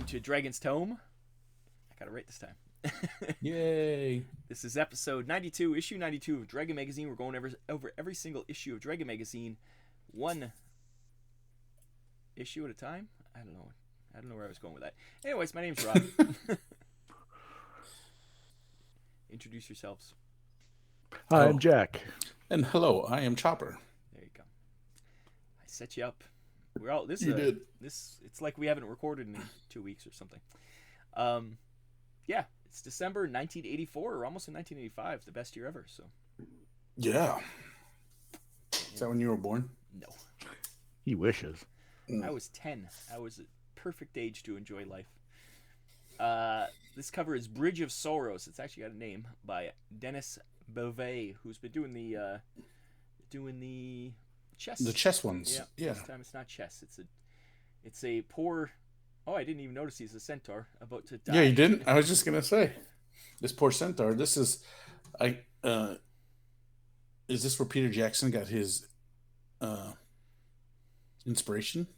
to Dragon's Tome. I got it right this time. Yay! This is episode 92, issue 92 of Dragon Magazine. We're going over every single issue of Dragon Magazine, one issue at a time. I don't know where I was going with that. Anyways, my name's Rob. Introduce yourselves. Hi, I'm Jack. And hello, I am Chopper. There you go. I set you up. We're all this. You did. This. It's like we haven't recorded in 2 weeks or something. Yeah, it's December 1984, or almost in 1985, the best year ever. So. Yeah. Is that when you were born? No. He wishes. I was 10. I was a perfect age to enjoy life. This cover is Bridge of Sorrows. It's actually got a name by Dennis Beauvais, who's been doing the chess. The chess ones. Yeah. This time it's not chess. It's a poor. Oh, I didn't even notice he's a centaur about to die. Yeah, you didn't. I was just gonna say, this poor centaur. This is, is this where Peter Jackson got his inspiration?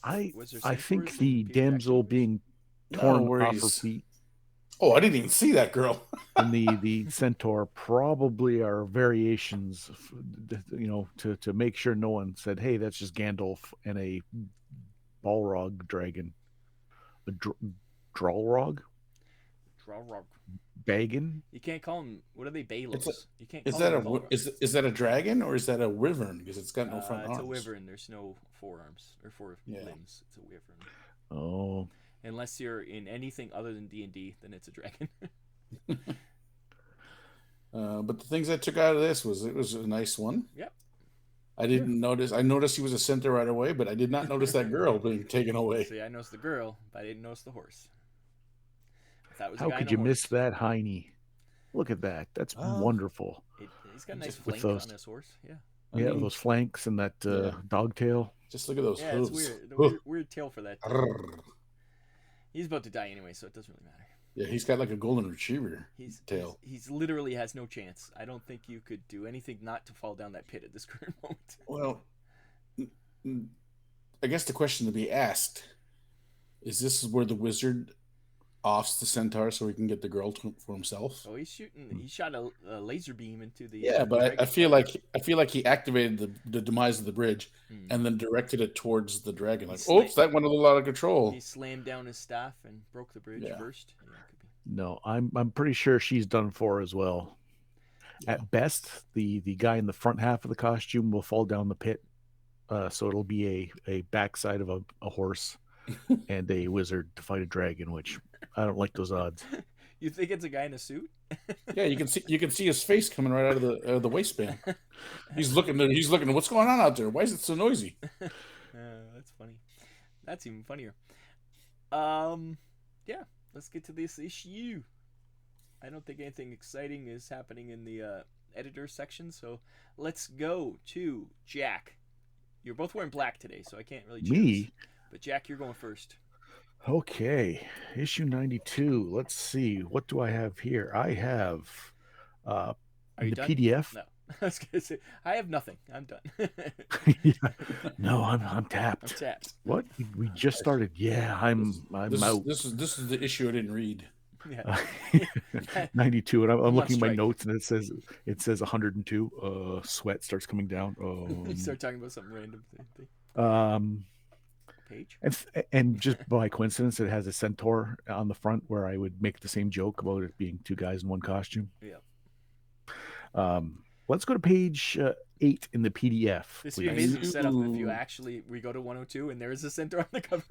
I think the damsel being torn off her feet. Oh, I didn't even see that girl. And the centaur probably are variations, to make sure no one said, "Hey, that's just Gandalf and a Balrog dragon, a Drolrog, Bagan." You can't call them. What are they? Balos. You can't. Is that a dragon or is that a wyvern? Because it's got no front arms. It's a wyvern. There's no forearms or limbs. It's a wyvern. Oh. Unless you're in anything other than D&D, then it's a dragon. But the things I took out of this was it was a nice one. Yep. I didn't notice. I noticed he was a centaur right away, but I did not notice that girl being taken away. See, I noticed the girl, but I didn't notice the horse. How could you miss that, Heine? Look at that. That's wonderful. He's got a nice flank on his horse. Yeah. Yeah, those flanks and that dog tail. Just look at those hooves. It's weird. Weird tail for that. He's about to die anyway, so it doesn't really matter. Yeah, he's got like a golden retriever tail. He's literally has no chance. I don't think you could do anything not to fall down that pit at this current moment. Well, I guess the question to be asked is: this is where the wizard offs the centaur so he can get the girl for himself? Oh, he shot a laser beam into the. Yeah, but I feel like he activated the demise of the bridge and then directed it towards the dragon. Like, oops, that went a little out of control. He slammed down his staff and broke the bridge first. Yeah, could be. No, I'm pretty sure she's done for as well. Yeah. At best, the guy in the front half of the costume will fall down the pit, so it'll be a backside of a horse and a wizard to fight a dragon, which I don't like those odds. You think it's a guy in a suit? Yeah, you can see his face coming right out of the waistband. He's looking. What's going on out there? Why is it so noisy? That's funny. That's even funnier. Yeah. Let's get to this issue. I don't think anything exciting is happening in the editor section, so let's go to Jack. You're both wearing black today, so I can't really choose. Me? But Jack, you're going first. Okay, issue 92. Let's see. What do I have here? I have Are you the done? PDF. No. I was gonna say I have nothing. I'm done. No, I'm tapped. I'm tapped. What? We just started. Yeah, I'm out. This is the issue I didn't read. Yeah. 92, and I'm looking at my notes, and it says 102. Sweat starts coming down. You start talking about something random. Page. And just by coincidence, it has a centaur on the front where I would make the same joke about it being two guys in one costume. Yeah. Let's go to page 8 in the PDF. This would be amazing setup if we go to 102 and there is a centaur on the cover.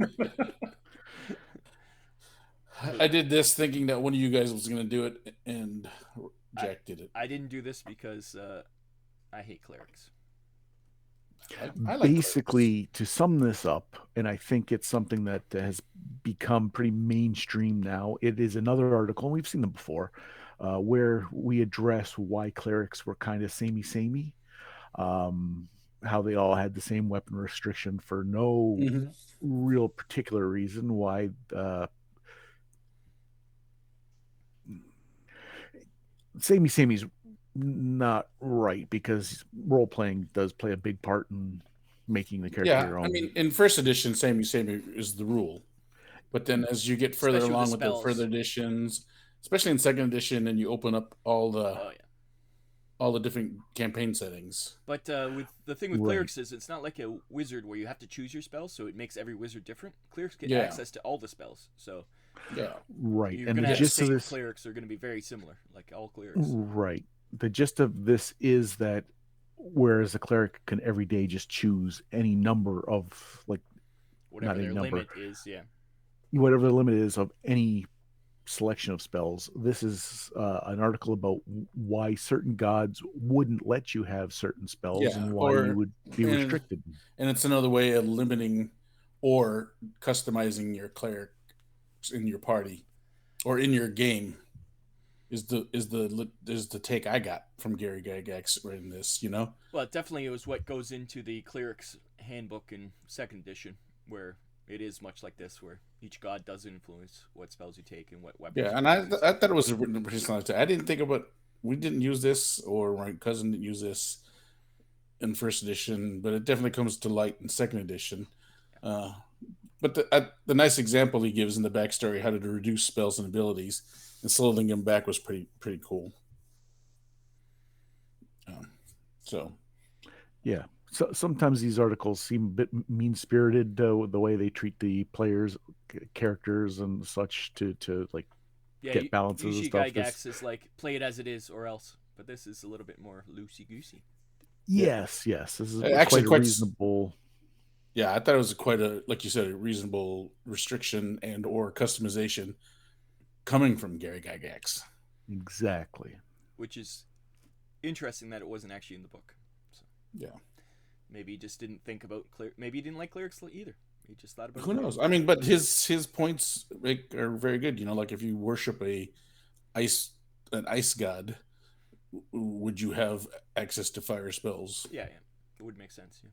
I did this thinking that one of you guys was going to do it, and Jack did it. I didn't do this because I hate clerics. I like basically clerics. To sum this up, and I think it's something that has become pretty mainstream now. It is another article, and we've seen them before, where we address why clerics were kind of samey, how they all had the same weapon restriction for no real particular reason. Why samey's not right, because role playing does play a big part in making the character your own. I mean, in first edition, samey is the rule. But then as you get further Especially with along the with the spells. further editions, especially in second edition, and you open up all the different campaign settings. But with the thing with Right. clerics is it's not like a wizard where you have to choose your spells, so it makes every wizard different. Clerics get Yeah. access to all the spells, so Yeah. Right. you're And gonna the have the gist of same this, clerics are gonna be very similar, like all clerics. right. The gist of this is that whereas a cleric can every day just choose any number of, like, Whatever not any their number, limit is, yeah. whatever the limit is of any selection of spells. This is an article about why certain gods wouldn't let you have certain spells and why you would be restricted. And it's another way of limiting or customizing your cleric in your party or in your game. Is the take I got from Gary Gygax in this, Well, definitely it was what goes into the clerics handbook in second edition, where it is much like this, where each god does influence what spells you take and what weapons. Yeah, and I thought it was written pretty similar to. I didn't think about. We didn't use this, or my cousin didn't use this in first edition, but it definitely comes to light in second edition. But the nice example he gives in the backstory, how to reduce spells and abilities and slowing them back, was pretty cool. Yeah. So sometimes these articles seem a bit mean-spirited, the way they treat the players, characters, and such to like get balances and usually stuff. Gygax is like, play it as it is or else, but this is a little bit more loosey-goosey. Yes. This is actually quite reasonable. Yeah, I thought it was quite like you said, a reasonable restriction and or customization coming from Gary Gygax. Exactly. Which is interesting that it wasn't actually in the book. So. Yeah. Maybe he just didn't think about maybe he didn't like clerics either. He just thought about. Who knows? I mean, but his points are very good. Like if you worship an ice god, would you have access to fire spells? Yeah, it would make sense. Yeah.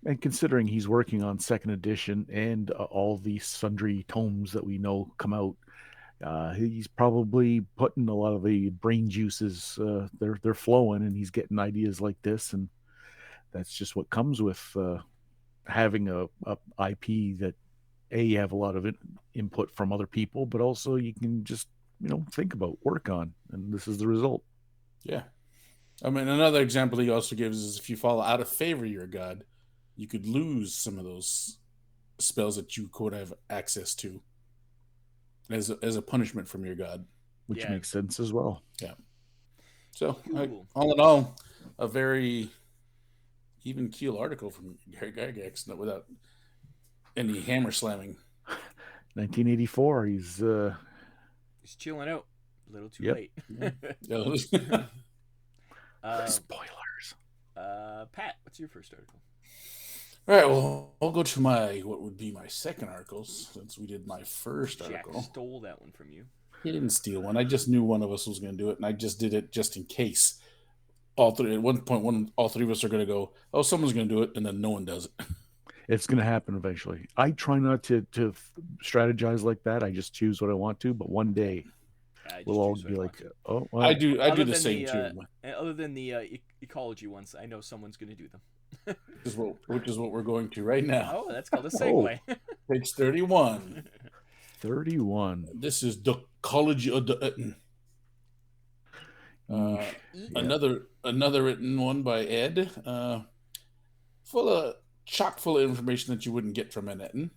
And considering he's working on second edition and all the sundry tomes that we know come out, he's probably putting a lot of the brain juices. They're flowing, and he's getting ideas like this, and that's just what comes with having a IP that you have a lot of input from other people, but also you can just think about, work on, and this is the result. Yeah, I mean, another example he also gives is if you fall out of favor of your god, you could lose some of those spells that you could have access to as a punishment from your god, which makes sense as well. Yeah. So, cool. all in all, a very even keel article from Gary Gygax, without any hammer slamming. 1984. He's chilling out. A little too late. Spoilers. Pat, what's your first article? All right, well, I'll go to what would be my second articles, since we did my first article. Jack stole that one from you. He didn't steal one. I just knew one of us was going to do it, and I just did it just in case. All three at one point, all three of us are going to go, oh, someone's going to do it, and then no one does it. It's going to happen eventually. I try not to strategize like that. I just choose what I want to, but one day we'll all be like, oh, well. I do the same too. Other than the ecology ones, I know someone's going to do them. Which is what we're going to right now. Oh, that's called a segue. Page 31. 31. This is the College of the another written one by Ed, chock full of information that you wouldn't get from an Eton.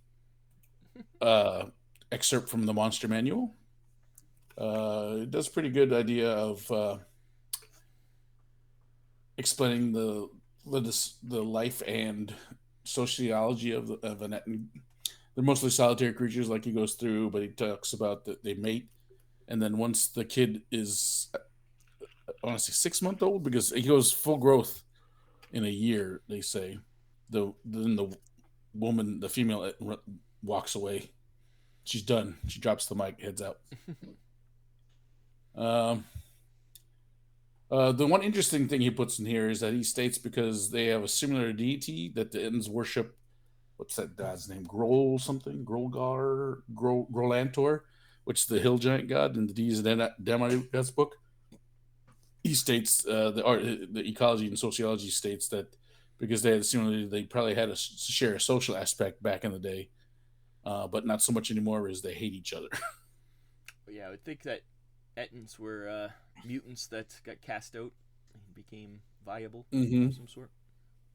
Excerpt from the Monster Manual. It does a pretty good idea of explaining the life and sociology of an Eton. They're mostly solitary creatures, like he goes through, but he talks about that they mate, and then once the kid is, I want to say 6 months old, because he goes full growth in a year, they say. Then the woman, the female, walks away. She's done. She drops the mic, heads out. The one interesting thing he puts in here is that he states because they have a similar deity that the Ettins worship. What's that god's name? Grolantor, which is the hill giant god in the D's and Demigods book. He states the ecology and sociology states that because they had similarly, they probably had to share a social aspect back in the day. but not so much anymore as they hate each other. But yeah, I would think that Ettins were mutants that got cast out and became viable of some sort.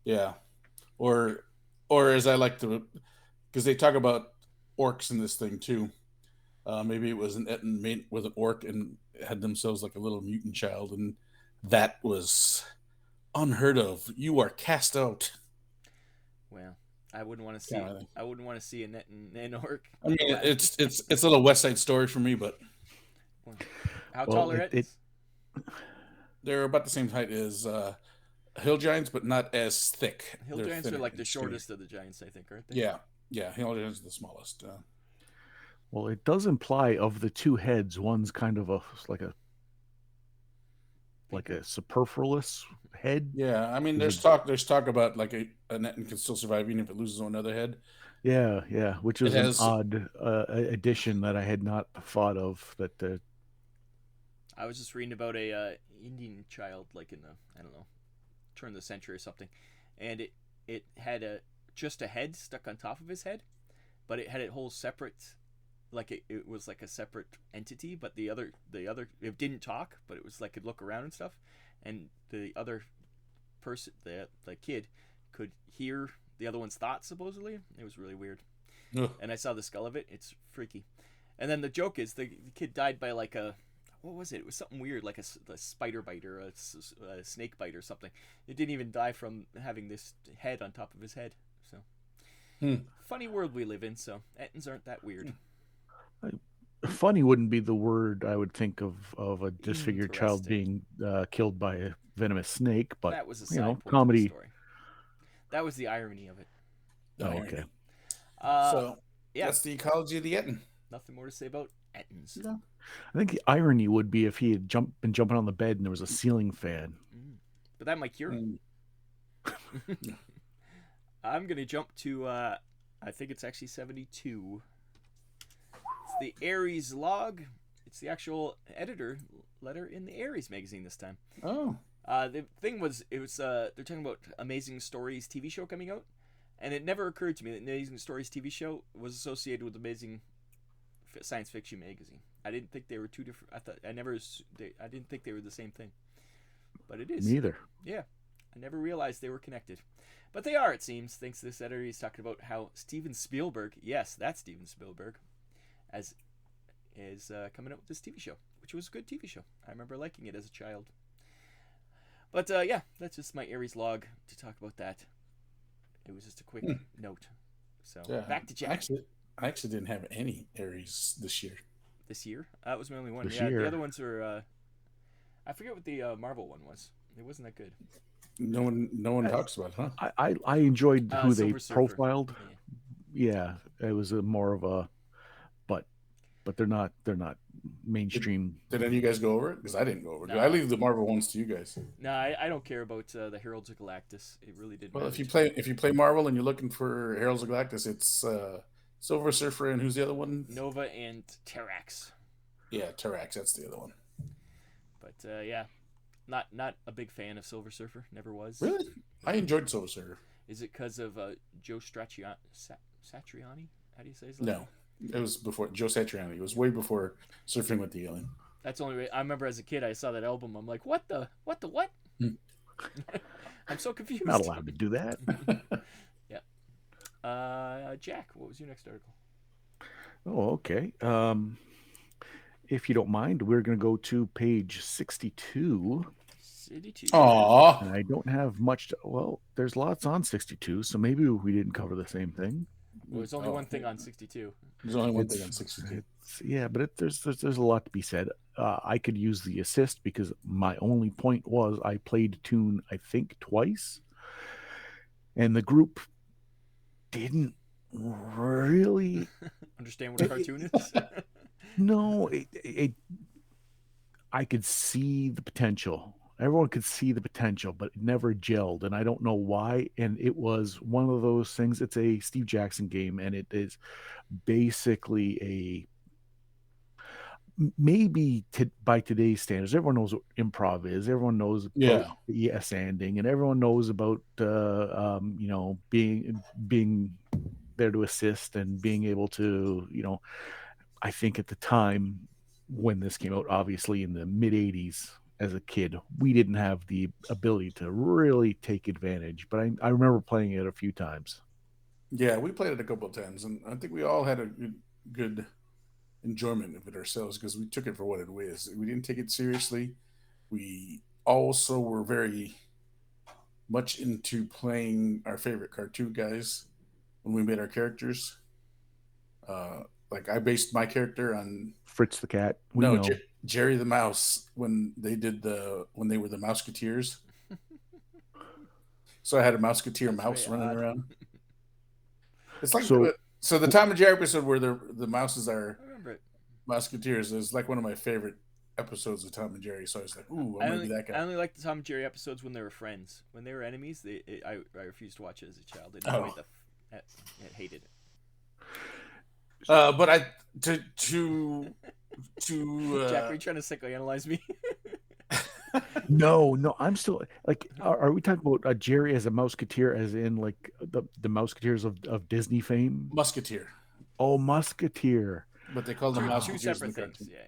Yeah, or as I like to, because they talk about orcs in this thing too. Maybe it was an Ettin mate with an orc and had themselves like a little mutant child, and that was unheard of. You are cast out. Well, I wouldn't want to see. Kinda thing. I wouldn't want to see a net and an orc. I mean, go at it. it's a little West Side Story for me, but How Well, tall are Ettins? they're about the same height as hill giants, but not as thick. Hill They're giants are thinner like the and skinnier. shortest of the giants, I think, aren't they? Yeah, hill giants are the smallest. Well, it does imply of the two heads, one's kind of like a superfluous head. Yeah, I mean, Is there's talk about like a Netton can still survive even if it loses another head. Yeah, which is It an has- odd addition that I had not thought of. That I was just reading about a Indian child, like in the I don't know, turn of the century or something, and it had just a head stuck on top of his head, but it had a whole separate, like it was like a separate entity, but the other it didn't talk, but it was like could look around and stuff, and the other person, the kid, could hear the other one's thoughts supposedly. It was really weird. Ugh. And I saw the skull of it. It's freaky. And then the joke is the kid died by like a, what was it? It was something weird, like a spider bite or a snake bite or something. It didn't even die from having this head on top of his head. So funny world we live in. So Ettins aren't that weird. funny wouldn't be the word I would think of a disfigured child being killed by a venomous snake, but that was a side point of the comedy. story. That was the irony of it. Oh, okay. So yeah, that's the ecology of the Ettin. Nothing more to say about Ettins. Yeah. I think the irony would be if he had been jumping on the bed and there was a ceiling fan. But that might cure him. I'm gonna jump to I think it's actually 72. It's the Aries log. It's the actual editor letter in the Aries magazine this time. Oh. The thing was, they're talking about Amazing Stories TV show coming out, and it never occurred to me that Amazing Stories TV show was associated with Amazing Science Fiction magazine. I didn't think they were two different. I didn't think they were the same thing, but it is. Neither. Yeah, I never realized they were connected, but they are. It seems. Thanks to this editor, he's talking about how Steven Spielberg, yes, that's Steven Spielberg, is coming out with this TV show, which was a good TV show. I remember liking it as a child. But yeah, that's just my Aries log to talk about that. It was just a quick note. So back to Jack. I actually didn't have any Aries this year. This year? That was my only one. This Yeah, year. the other ones are. I forget what the Marvel one was. It wasn't that good. No one talks about it, huh? I enjoyed who they Silver Surfer. profiled. Yeah, it was more of a, but they're not mainstream. Did any of you guys go over it? Because I didn't go over it. I leave the Marvel ones to you guys. No, I don't care about the Heralds of Galactus. It really didn't. Well, matter if you play Marvel and you're looking for Heralds of Galactus, it's Silver Surfer and who's the other one? Nova and Terrax. Yeah, Terrax. That's the other one. But yeah, not a big fan of Silver Surfer. Never was. Really? I enjoyed Silver Surfer. Is it because of Joe Satriani? How do you say his name? No. It was before Joe Satriani. It was way before Surfing with the Alien. That's the only way. I remember as a kid, I saw that album. I'm like, what the what? I'm so confused. Not allowed to do that. Yeah. Jack, what was your next article? Oh, okay. If you don't mind, we're going to go to page 62. 62. Aww. And I don't have much. Well, there's lots on 62, so maybe we didn't cover the same thing. Well, there's only one thing on 62. There's only one thing on 62. Yeah, but there's a lot to be said. I could use the assist because my only point was I played Tune, I think, twice. And the group didn't really understand what a cartoon is. No, I could see the potential. Everyone could see the potential, but it never gelled, and I don't know why. And it was one of those things. It's a Steve Jackson game, and it is basically maybe by today's standards, everyone knows what improv is. Everyone knows about yes-anding, and everyone knows about being there to assist and being able to, I think at the time when this came out, obviously in the mid 80s, as a kid, we didn't have the ability to really take advantage. But I remember playing it a few times. Yeah, we played it a couple of times, and I think we all had a good enjoyment of it ourselves because we took it for what it was. We didn't take it seriously. We also were very much into playing our favorite cartoon guys when we made our characters. Like I based my character on Fritz the cat, we no know. Jerry the Mouse when they were the Mouseketeers. So I had a Mouseketeer mouse running around. It's like so the Tom and Jerry episode where the mouses are Mouseketeers is like one of my favorite episodes of Tom and Jerry. So I was like, ooh, I'm gonna be that guy. I only liked the Tom and Jerry episodes when they were friends. When they were enemies, I refused to watch it as a child. I hated it. But I to Jack, are you trying to psychoanalyze me? No, I'm still like, are we talking about Jerry as a Mouseketeer, as in like the Mouseketeers of Disney fame? Musketeer. Oh, Musketeer. But they call them Mouseketeers. Two separate things. Yeah.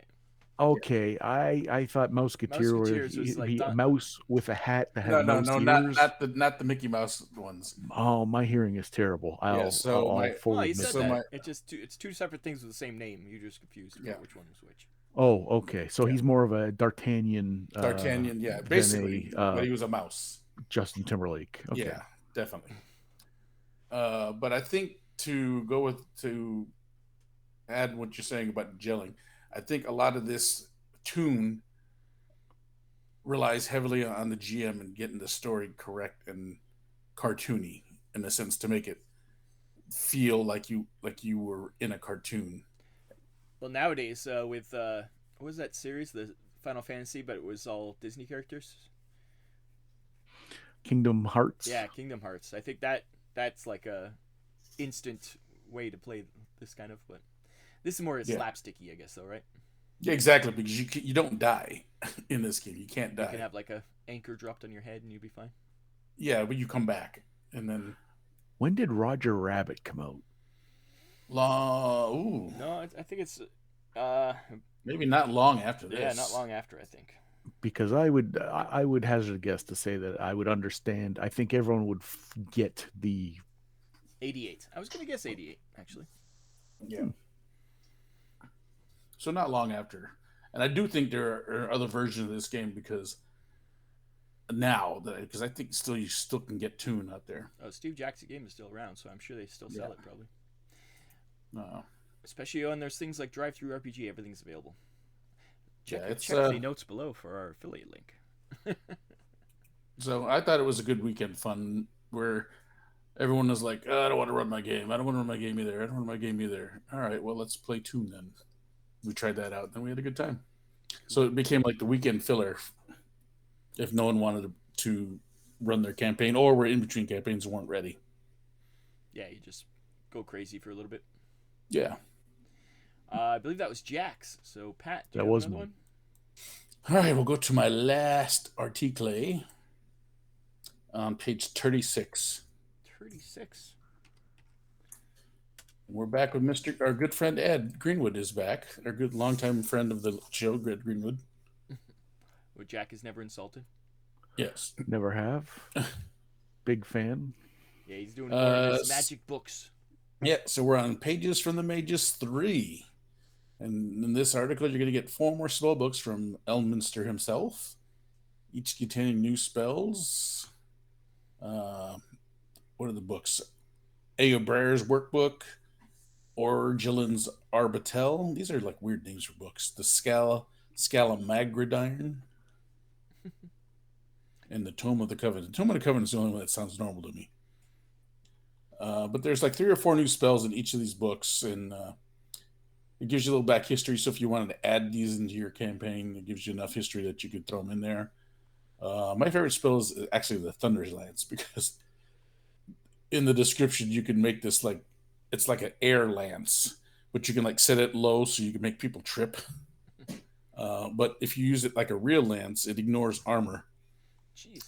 Okay, I thought Mouseketeer was like a mouse with a hat that had no, ears. not the Mickey Mouse ones. Oh, my hearing is terrible. I'll fully admit that. It's two separate things with the same name. You just confused which one was which. Oh, okay. So he's more of a D'Artagnan. Yeah, basically, but he was a mouse. Justin Timberlake. Okay. Yeah, definitely. But I think to add what you're saying about gelling, I think a lot of this tune relies heavily on the GM and getting the story correct and cartoony in a sense to make it feel like you were in a cartoon. Well, nowadays with what was that series, the Final Fantasy, but it was all Disney characters? Kingdom Hearts. Yeah, Kingdom Hearts. I think that's like a instant way to play this kind of, but this is more slapsticky, I guess, though, right? Yeah, exactly, because you don't die in this game. You can't die. You can have like a anchor dropped on your head and you'll be fine. Yeah, but you come back and then. When did Roger Rabbit come out? No, I think it's maybe not long after this. Yeah, not long after, I think. Because I would hazard a guess to say that I would understand. I think everyone would get the 88. I was going to guess 88, actually. Yeah. So not long after. And I do think there are other versions of this game because I think you still can get Tune out there. Oh, Steve Jackson game is still around, so I'm sure they still sell it probably. No. Especially when there's things like Drive Through RPG, everything's available. Check the notes below for our affiliate link. So I thought it was a good weekend fun where everyone was like, I don't want to run my game. I don't want to run my game either. I don't want my game either. All right, well, let's play Tune then. We tried that out, then we had a good time. So it became like the weekend filler if no one wanted to run their campaign or were in between campaigns and weren't ready. Yeah, you just go crazy for a little bit. Yeah. I believe that was Jack's. So, Pat, do you have another one? All right, we'll go to my last article on page 36. 36. We're back with our good friend Ed Greenwood is back. Our good longtime friend of the show, Ed Greenwood. Where Jack is never insulted. Yes. Never have. Big fan. Yeah, he's doing more of his magic books. Yeah, so we're on Pages from the Mages 3. And in this article, you're going to get 4 more spell books from Elminster himself, each containing new spells. What are the books? Eobrar's Workbook, Orgelin's Arbitel. These are like weird names for books. The Scalamagridine. And the Tome of the Covenant. The Tome of the Covenant is the only one that sounds normal to me. But there's like 3 or 4 new spells in each of these books, and it gives you a little back history. So if you wanted to add these into your campaign, it gives you enough history that you could throw them in there. My favorite spell is actually the Thunder's Lance, because in the description you can make this like it's like an air lance, but you can like set it low so you can make people trip. But if you use it like a real lance, it ignores armor. Jeez.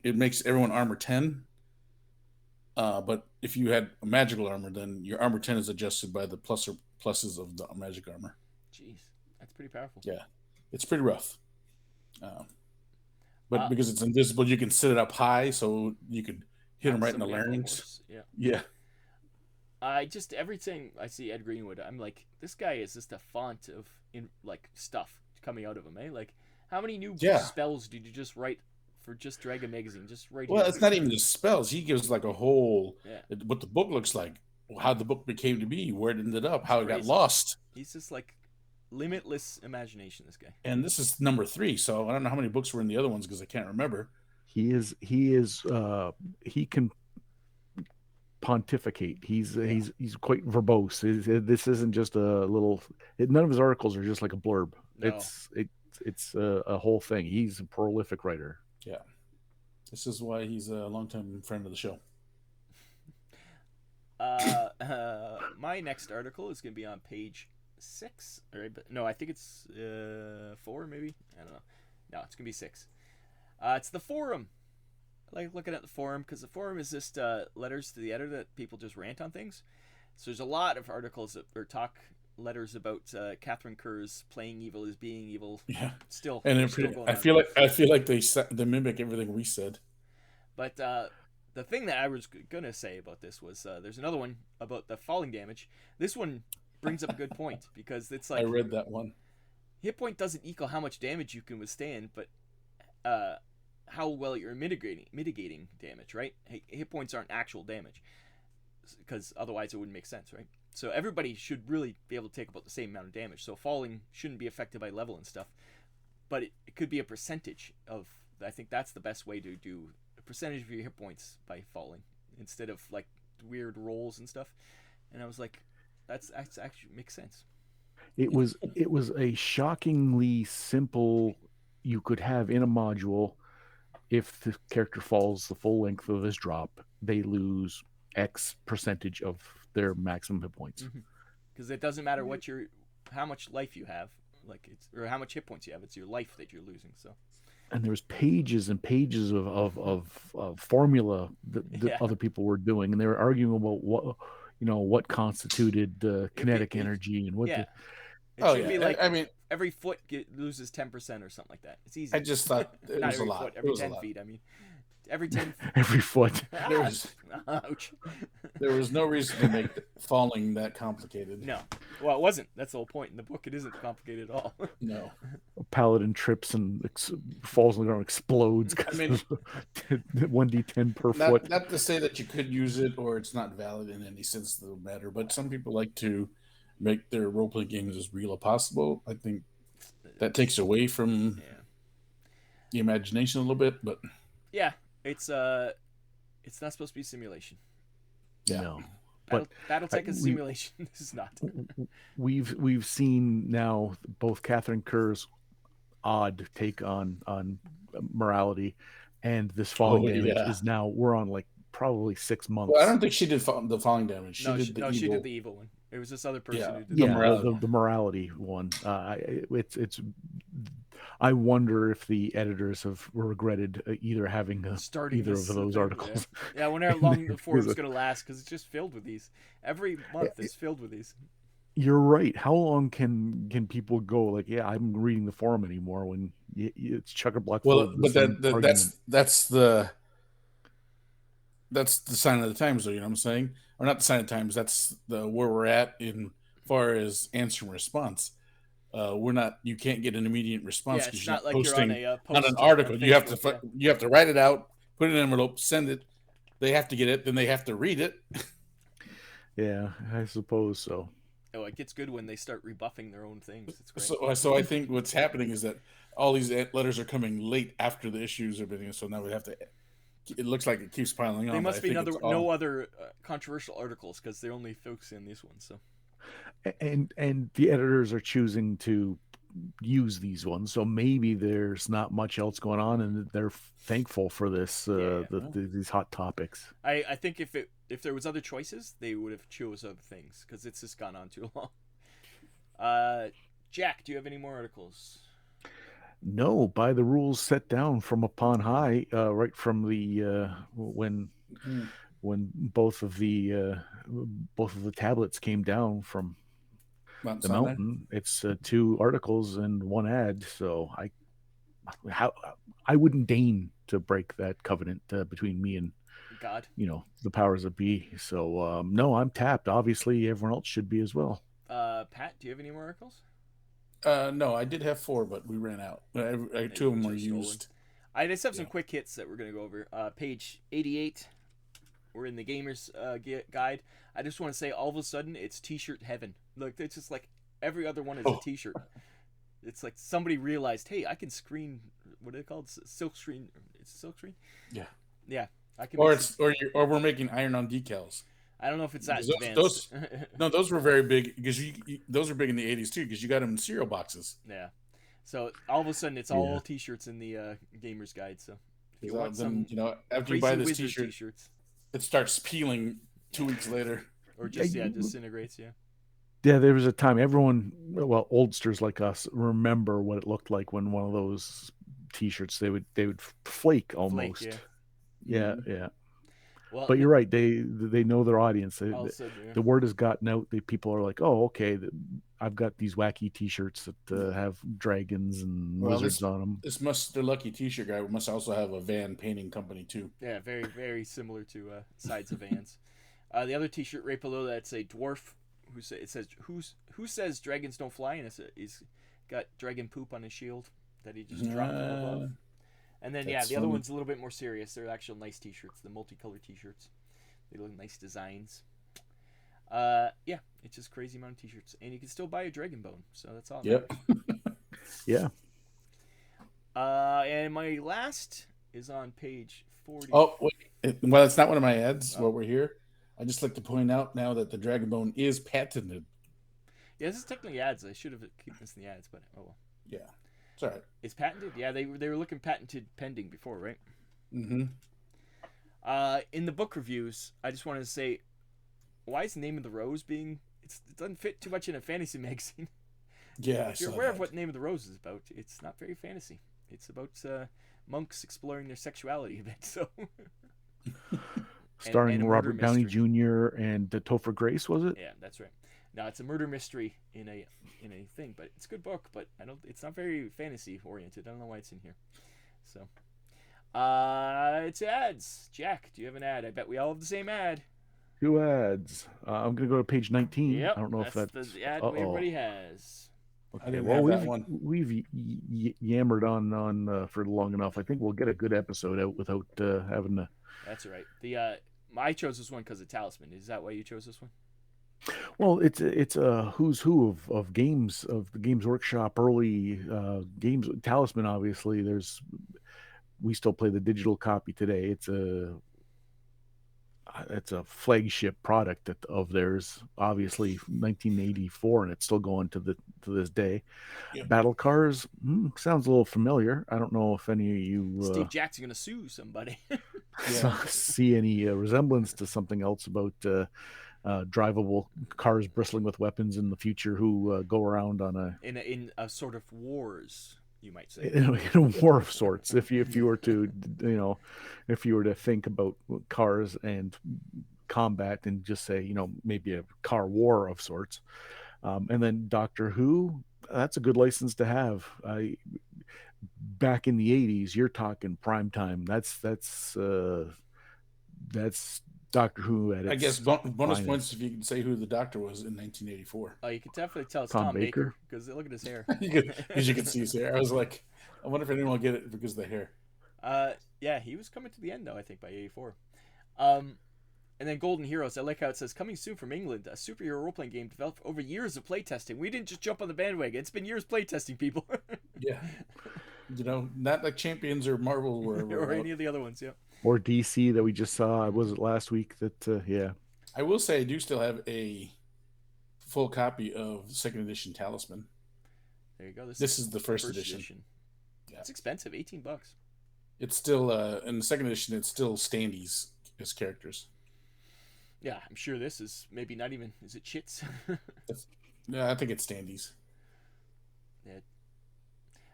It makes everyone armor 10. But if you had a magical armor, then your armor 10 is adjusted by the pluses of the magic armor. Jeez, that's pretty powerful. Yeah, it's pretty rough. But because it's invisible, you can sit it up high, so you could hit him right in the larynx. Yeah. Everything I see Ed Greenwood, I'm like, this guy is just a font of stuff coming out of him, eh? Like, how many new spells did you just write for just Dragon Magazine? Just right here. Well, it's not even the spells. He gives like a whole what the book looks like, how the book became to be, where it ended up, how it got lost. He's just like limitless imagination, this guy. And this is number 3, so I don't know how many books were in the other ones because I can't remember. He can pontificate. He's quite verbose. This isn't just a little. None of his articles are just like a blurb. No. It's a whole thing. He's a prolific writer. Yeah, this is why he's a longtime friend of the show. My next article is going to be on page 6. All right, but no, I think it's 4 maybe. I don't know. No, it's going to be 6. It's the forum. I like looking at the forum because the forum is just letters to the editor that people just rant on things. So there's a lot of articles or talk letters about Catherine Kerr's playing evil is being evil. Yeah, still. And I feel like they mimic everything we said. But the thing that I was gonna say about this was there's another one about the falling damage. This one brings up a good point because it's like I read that one. Hit point doesn't equal how much damage you can withstand, but how well you're mitigating damage, right? Hit points aren't actual damage because otherwise it wouldn't make sense, right? So everybody should really be able to take about the same amount of damage. So falling shouldn't be affected by level and stuff, but it could be a percentage of. I think that's the best way to do a percentage of your hit points by falling instead of like weird rolls and stuff. And I was like, that's actually makes sense. It was a shockingly simple. You could have in a module. If the character falls the full length of his drop, they lose X percentage of their maximum hit points. Because it doesn't matter how much life you have, or how much hit points you have. It's your life that you're losing. So. And there was pages and pages of formula that other people were doing, and they were arguing about what constituted kinetic energy and what. Yeah. It should be like every foot loses 10% or something like that. It's easy. I just thought it was a lot. Foot, every 10 feet. I mean, every 10. Every foot. Ouch. There was no reason to make falling that complicated. No. Well, it wasn't. That's the whole point. In the book, it isn't complicated at all. No. A paladin trips and falls on the ground, explodes. I mean, 1d10 per foot. Not to say that you could use it or it's not valid in any sense of the matter, but some people like to make their role-playing games as real as possible. I think that takes away from the imagination a little bit, but it's not supposed to be simulation. Yeah. No. BattleTech is simulation. This is not. We've seen now both Catherine Kerr's odd take on morality and this falling damage is now we're on like probably 6 months. Well, I don't think she did the falling damage. She did the evil one. It was this other person who did the morality one. I wonder if the editors have regretted either having either of those articles. Yeah, I wonder how long the forum's going to last because it's just filled with these. Every month is filled with these. You're right. How long can people go like, I'm reading the forum anymore when it's chock-a-block? Well, but that's the sign of the times, though. You know what I'm saying? Or not the sign of the times. That's where we're at in far as answer and response. We're not. You can't get an immediate response because you're not like posting you're on an article. You have to write it out, put it in an envelope, send it. They have to get it, then they have to read it. Yeah, I suppose so. Oh, it gets good when they start rebuffing their own things. It's great. So I think what's happening is that all these letters are coming late after the issues are being. So now we have to. It looks like it keeps piling on. There must be no other controversial articles because they only focus in these ones. So. And the editors are choosing to use these ones, so maybe there's not much else going on, and they're thankful for this these hot topics. I think if there was other choices, they would have chose other things because it's just gone on too long. Jack, do you have any more articles? No, by the rules set down from upon high, right from the when when both of the tablets came down from Mount the Sinai. mountain. It's 2 articles and 1 ad. So how I wouldn't deign to break that covenant between me and God. the powers that be. So no, I'm tapped. Obviously, everyone else should be as well. Pat, do you have any more articles? No, I did have 4, but we ran out. 2 of them Which were are stolen. used. I just have some quick hits that we're going to go over. Page 88. We're in the Gamer's Guide. I just want to say, all of a sudden, it's T-shirt heaven. Look, it's just like every other one is a T-shirt. It's like somebody realized, hey, I can screen. What are they called? Silk screen. It's silk screen. Yeah. Yeah. I can. Or we're making iron-on decals. I don't know if it's that Those, advanced. no, those were very big because those were big in the 80s too because you got them in cereal boxes. Yeah. So all of a sudden, it's all T-shirts in the Gamer's Guide. So if you want some, after you buy this T-shirt, T-shirts, it starts peeling 2 weeks later, or just disintegrates. Yeah. Yeah, there was a time everyone, well, oldsters like us, remember what it looked like when one of those T-shirts they would flake almost. Flake, yeah. Yeah. Well, but you're right. They know their audience. The word has gotten out. People are like, oh, okay, I've got these wacky T-shirts that have dragons and wizards on them. This Mr. Lucky T-shirt guy must also have a van painting company too. Yeah, very very similar to Sides of Vans. The other T-shirt right below that's a dwarf it says who says dragons don't fly, and he's got dragon poop on his shield that he just dropped from above. And then the other one's a little bit more serious. They're actual nice T-shirts, the multicolored T-shirts. They look nice designs. It's just crazy amount of T-shirts, and you can still buy a dragon bone. So that's all. Yep. Yeah. And my last is on page 40. Oh wait, well, it's not one of my ads while we're here. I just like to point out now that the dragon bone is patented. Yeah, this is technically ads. I should have kept this in the ads, but oh well. Yeah. It's all right. It's patented? Yeah, they were looking patented pending before, right? Mm-hmm. In the book reviews, I just wanted to say, why is the Name of the Rose being... it doesn't fit too much in a fantasy magazine. Yeah, if you're aware of what Name of the Rose is about, it's not very fantasy. It's about monks exploring their sexuality a bit, so... Starring Robert Downey Jr. and Topher Grace, was it? Yeah, that's right. Now it's a murder mystery in a thing, but it's a good book. But it's not very fantasy oriented. I don't know why it's in here. So, it's ads. Jack, do you have an ad? I bet we all have the same ad. 2 ads. I'm gonna go to page 19. Yep, I don't know if that's the ad everybody has. Okay, well we've yammered on for long enough. I think we'll get a good episode out without having to. That's right. I chose this one because of Talisman. Is that why you chose this one? Well, it's a who's who of games, of the Games Workshop early games. Talisman, obviously, we still play the digital copy today. It's a flagship product of theirs, obviously 1984, and it's still going to this day. Yep. Battle Cars sounds a little familiar. I don't know if any of you Steve Jackson gonna sue somebody. see any resemblance to something else about drivable cars bristling with weapons in the future who go around on in a sort of wars, you might say, in a war of sorts. If you were to think about cars and combat and just say maybe a car war of sorts, and then Doctor Who, that's a good license to have. Back in the 80s, you're talking prime time. That's Doctor Who at its I guess bonus points if you can say who the Doctor was in 1984. Oh, you can definitely tell it's Tom Baker because look at his hair. Because you can see his hair. I was like, I wonder if anyone will get it because of the hair. Yeah, he was coming to the end though, I think, by 84. And then Golden Heroes, I like how it says, coming soon from England, a superhero role-playing game developed over years of playtesting. We didn't just jump on the bandwagon. It's been years playtesting, people. Yeah. Not like Champions or Marvel or any of the other ones, yeah. Or DC that we just saw. Was it last week that, yeah. I will say I do still have a full copy of 2nd edition Talisman. There you go. This is the first edition. Yeah. It's expensive, $18. It's still, in the 2nd edition, it's still standees as characters. Yeah, I'm sure this is maybe not even, is it chits? Yeah, I think it's standees. Yeah.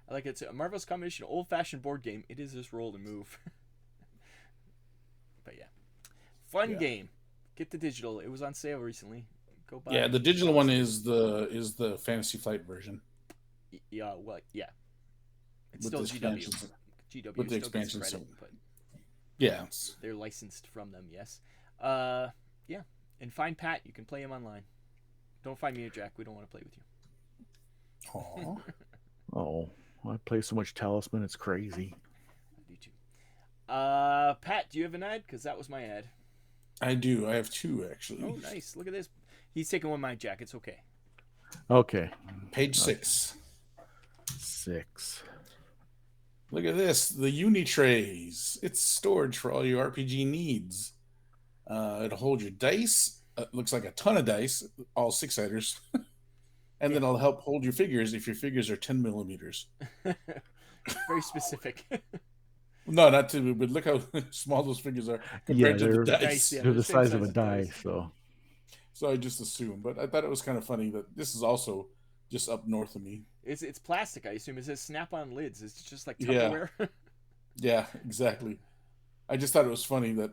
I like it. It's a marvelous combination of old-fashioned board game. It is this roll and move. But yeah. Fun Yeah. game. Get the digital. It was on sale recently. Go buy Yeah, it. the digital one is the Fantasy Flight version Yeah, well, yeah. It's with still the GW. expansions. GW With the still gets expansions, credit, so but yeah, they're licensed from them, yes. Yeah. And find Pat. You can play him online. Don't find me or Jack. We don't want to play with you. Aw. Oh, I play so much Talisman, it's crazy. I do too. Pat, do you have an ad? Because that was my ad. I do. I have two actually. Oh, nice. Look at this. He's taking one of mine, Jack. It's okay. Okay, Page 6. 6. Look at this. The Uni Trays. It's storage for all your RPG needs. It'll hold your dice. It looks like a ton of dice, all 6-siders. And then it'll help hold your figures if your figures are 10 millimeters. Very specific. No, not too, but look how small those figures are compared to the dice. Yeah, They're the same size of a die, dice. so. So I just assumed, but I thought it was kind of funny that this is also just up north of me. It's plastic, I assume. It says snap-on lids. It's just like Yeah. Tupperware. Yeah, exactly. I just thought it was funny that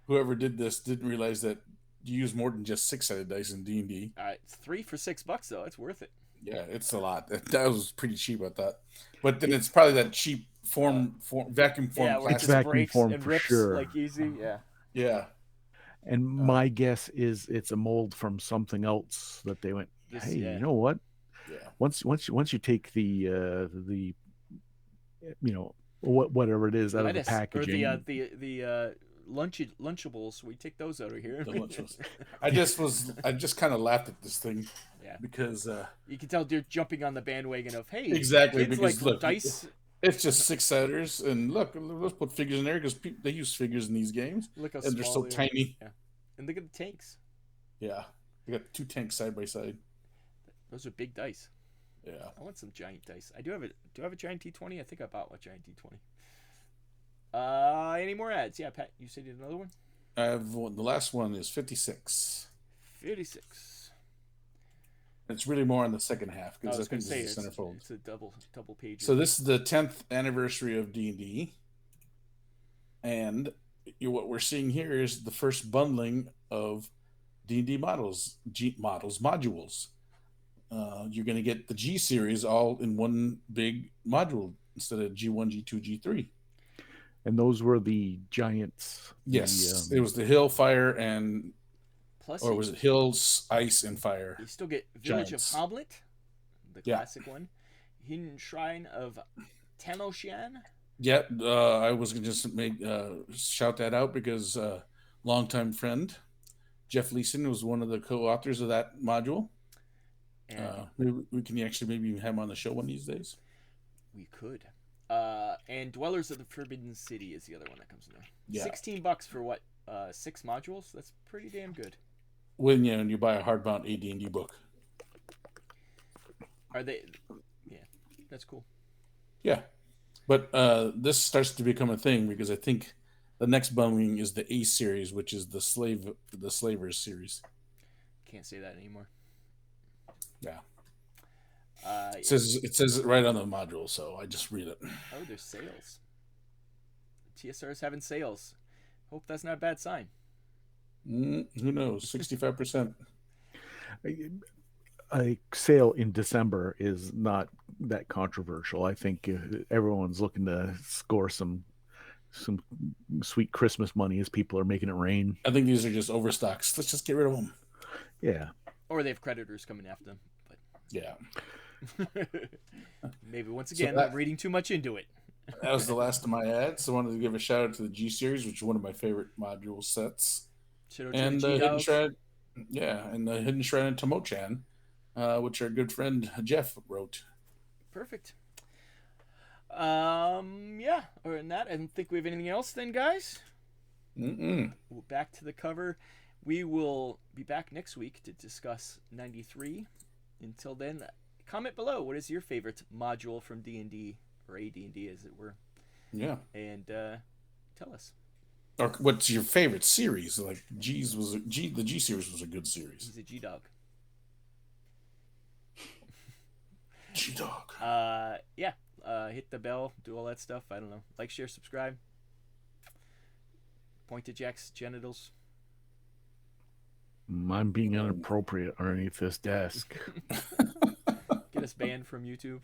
whoever did this didn't realize that you use more than just 6-sided dice in D&D. It's 3 for $6 though. It's worth it. Yeah, it's a lot. That was pretty cheap, I thought. But then it's probably that cheap vacuum form Yeah, where it plastic. just vacuum breaks form and for rips sure. like easy. Yeah. Yeah. And my guess is it's a mold from something else that they went, hey, you know what? Yeah. Once you take the whatever it is out of the packaging, or the Lunchables, we take those out of here. I just kind of laughed at this thing. Yeah. Because you can tell they're jumping on the bandwagon of, hey, exactly, kids because like look, dice. It's just 6-siders, and look, let's put figures in there because they use figures in these games, Look how and they're so small tiny. Yeah. And look at the tanks. Yeah, we got 2 tanks side by side. Those are big dice. Yeah, I want some giant dice. Do I have a giant D20? I think I bought a giant D20. Any more ads? Yeah, Pat, you said you had another one? I have one. The last one is 56. 56. It's really more on the second half because I think say this is the centerfold. It's a double page. So this is the 10th anniversary of D&D, and what we're seeing here is the first bundling of D&D modules. You're going to get the G series all in one big module instead of G1, G2, G3. And those were the giants. Yes, it was the Hill, Fire, and Plus, or was it Hills, Ice, and Fire? You still get Village Giants. of Hamlet, the classic one. Hidden Shrine of Tenoshan. Yeah, I was going to just shout that out because longtime friend Jeff Leeson was one of the co-authors of that module. Maybe we can actually maybe have him on the show one of these days. We could. And Dwellers of the Forbidden City is the other one that comes in there. Yeah. $16 for what? 6 modules? That's pretty damn good. When you buy a hardbound AD&D book. Are they? Yeah, that's cool. Yeah, but this starts to become a thing because I think the next bundling is the Ace series, which is the Slavers series. Can't say that anymore. Yeah. It says it right on the module, so I just read it. Oh, there's sales. TSR is having sales. Hope that's not a bad sign. Who knows? 65%. A sale in December is not that controversial. I think everyone's looking to score some sweet Christmas money as people are making it rain. I think these are just overstocks. Let's just get rid of them. Yeah. Or they have creditors coming after them. But yeah. Maybe once again, I'm reading too much into it. That was the last of my ads. I wanted to give a shout out to the G series, which is one of my favorite module sets. And the Hidden Shrine, and the Hidden Shrine and Tome-chan, which our good friend Jeff wrote. Perfect. Yeah. Other than that, I don't think we have anything else then, guys. Back to the cover. We will be back next week to discuss 93. Until then, comment below. What is your favorite module from D&D, or AD&D as it were? Yeah. And tell us. Or what's your favorite series? Like the G series was a good series. He's a G-Dog. G-Dog. Yeah. Hit the bell, do all that stuff. I don't know. Like, share, subscribe. Point to Jack's genitals. I'm being inappropriate underneath this desk. Get us banned from YouTube.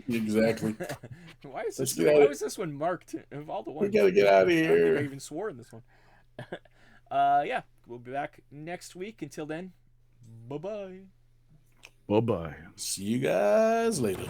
Exactly. Why is Let's this? get out Why of- was this one marked of all the We ones? gotta get out of I don't think I here. even swore in this one. Yeah, we'll be back next week. Until then, bye bye. Bye-bye. See you guys later.